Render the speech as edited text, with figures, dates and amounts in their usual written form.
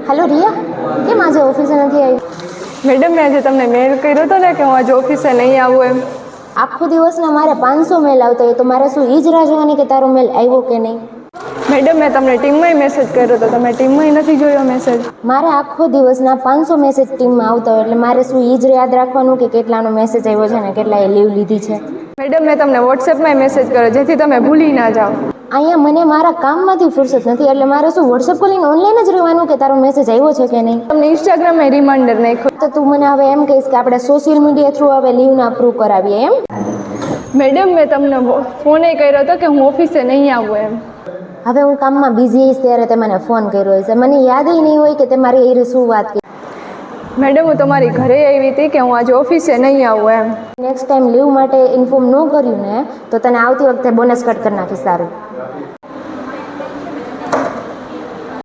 Hello Riya, કેમ આજે ઓફિસે નથી આવી? મેડમ મેં આજે તમને મેલ કર્યો હતો ને કે હું આજે ઓફિસે નહીં આવું એમ. આખો દિવસના મારે 500 મેલ આવતા હોય તો મારે શું ઈ જ રાહ જોવાની કે તારો મેલ આવ્યો કે નહીં? મેડમ મેં તમને ટીમમાંય મેસેજ કર્યો હતો, તમે ટીમમાંય નથી જોયો મેસેજ. મારે આખો દિવસના 500 મેસેજ ટીમમાં આવતા હોય એટલે મારે શું ઈ જ યાદ રાખવાનું કે કેટલાનો મેસેજ આવ્યો છે ને કેટલાએ લીવ લીધી છે? મેડમ મેં તમને વોટ્સએપમાં મેસેજ કર્યો જેથી તમે ભૂલી ના જાઓ. અહીંયા મને મારા કામમાંથી ફુરસત નથી એટલે મારે શું વોટ્સએપ ખોલીને ઓનલાઈન જ રહેવાનું કે તારો મેસેજ આવ્યો છે કે નહીં? તમને ઇન્સ્ટાગ્રામમાં રિમાઇન્ડર નાખ્યો. તો તું મને હવે એમ કહીશ કે આપણે સોશિયલ મીડિયા થ્રુ હવે લીવના અપ્રૂવ કરાવીએ એમ? મેડમ મેં તમને ફોને કર્યો હતો કે હું ઓફિસે નહીં આવું એમ. હવે હું કામમાં બિઝી હઈશ ત્યારે તે મને ફોન કર્યો હશે, મને યાદ નહીં હોય કે તે મારી એ શું વાત કરી. મેડમ હું તમારી ઘરે આવી હતી કે હું આજે ઓફિસે નહીં આવું એમ. નેક્સ્ટ ટાઈમ લીવ માટે ઇન્ફોર્મ ન કર્યું ને તો તને આવતી વખતે બોનસ કટ કરી નાખીશ. સારું.